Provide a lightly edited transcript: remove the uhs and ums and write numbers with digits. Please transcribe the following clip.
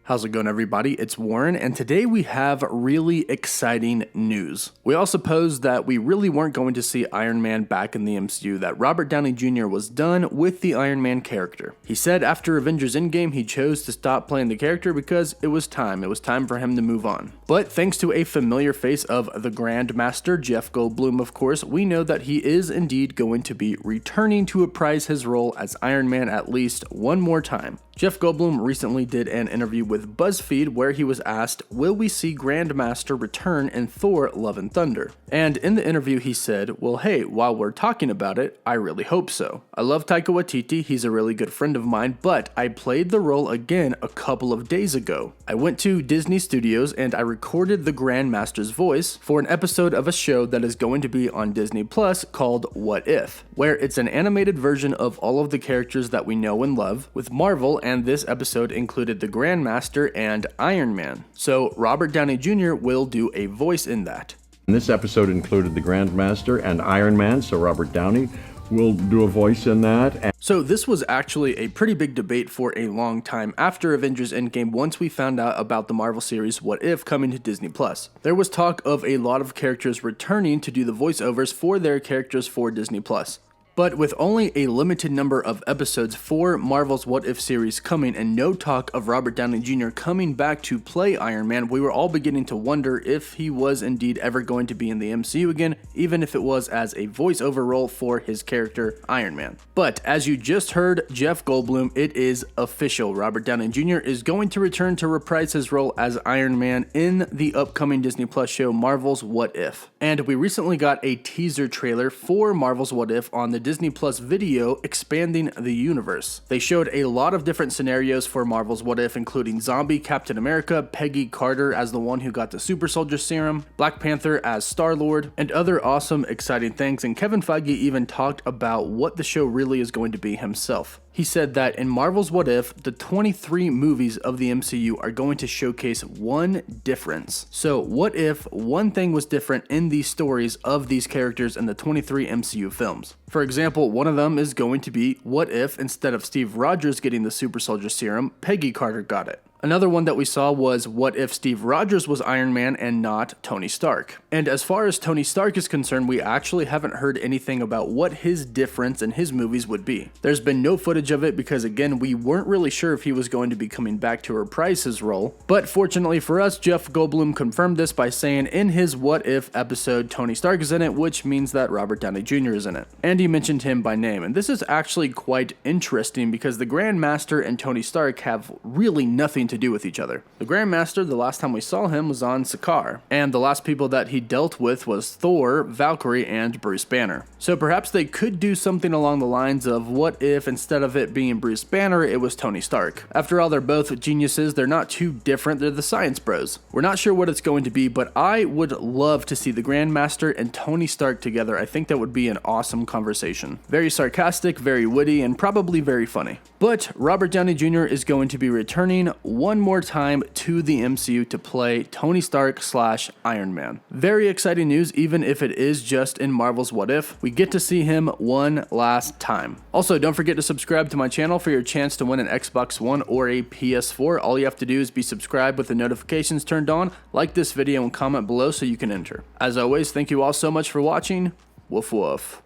How's it going, everybody? It's Warren, and today we have really exciting news. We all supposed that we really weren't going to see Iron Man back in the MCU, that Robert Downey Jr. was done with the Iron Man character. He said after Avengers Endgame he chose to stop playing the character because it was time for him to move on. But thanks to a familiar face of the Grandmaster, Jeff Goldblum of course, we know that he is indeed going to be returning to reprise his role as Iron Man at least one more time. Jeff Goldblum recently did an interview with BuzzFeed where he was asked, will we see Grandmaster return in Thor: Love and Thunder? And in the interview he said, well hey, while we're talking about it, I really hope so. I love Taika Waititi, he's a really good friend of mine, but I played the role again a couple of days ago. I went to Disney Studios and I recorded the Grandmaster's voice for an episode of a show that is going to be on Disney Plus called What If, where it's an animated version of all of the characters that we know and love with Marvel, and this episode included the Grandmaster and Iron Man. So Robert Downey Jr. will do a voice in that. This episode included the Grandmaster and Iron Man, so Robert Downey will do a voice in that. So this was actually a pretty big debate for a long time after Avengers Endgame once we found out about the Marvel series What If coming to Disney Plus. There was talk of a lot of characters returning to do the voiceovers for their characters for Disney Plus. But with only a limited number of episodes for Marvel's What If series coming and no talk of Robert Downey Jr. coming back to play Iron Man, we were all beginning to wonder if he was indeed ever going to be in the MCU again, even if it was as a voiceover role for his character Iron Man. But as you just heard Jeff Goldblum, it is official. Robert Downey Jr. is going to return to reprise his role as Iron Man in the upcoming Disney Plus show Marvel's What If. And we recently got a teaser trailer for Marvel's What If on the Disney Plus video expanding the universe. They showed a lot of different scenarios for Marvel's What If, including zombie Captain America, Peggy Carter as the one who got the super soldier serum, Black Panther as Star-Lord, and other awesome exciting things. And Kevin Feige even talked about what the show really is going to be himself. He said that in Marvel's What If, the 23 movies of the MCU are going to showcase one difference. So what if one thing was different in these stories of these characters in the 23 MCU films? For example, one of them is going to be what if instead of Steve Rogers getting the super soldier serum, Peggy Carter got it. Another one that we saw was what if Steve Rogers was Iron Man and not Tony Stark. And as far as Tony Stark is concerned, we actually haven't heard anything about what his difference in his movies would be. There's been no footage of it because again, we weren't really sure if he was going to be coming back to reprise his role. But fortunately for us, Jeff Goldblum confirmed this by saying in his What If episode, Tony Stark is in it, which means that Robert Downey Jr. is in it. And he mentioned him by name. And this is actually quite interesting because the Grandmaster and Tony Stark have really nothing to do with each other. The Grandmaster, the last time we saw him was on Sakaar, and the last people that he dealt with was Thor, Valkyrie, and Bruce Banner. So perhaps they could do something along the lines of what if instead of it being Bruce Banner, it was Tony Stark. After all, they're both geniuses, they're not too different, they're the science bros. We're not sure what it's going to be, but I would love to see the Grandmaster and Tony Stark together. I think that would be an awesome conversation. Very sarcastic, very witty, and probably very funny. But Robert Downey Jr. is going to be returning one more time to the MCU to play Tony Stark / Iron Man. Very exciting news, even if it is just in Marvel's What If. We get to see him one last time. Also, don't forget to subscribe to my channel for your chance to win an Xbox One or a PS4. All you have to do is be subscribed with the notifications turned on, like this video, and comment below so you can enter. As always, thank you all so much for watching. Woof woof.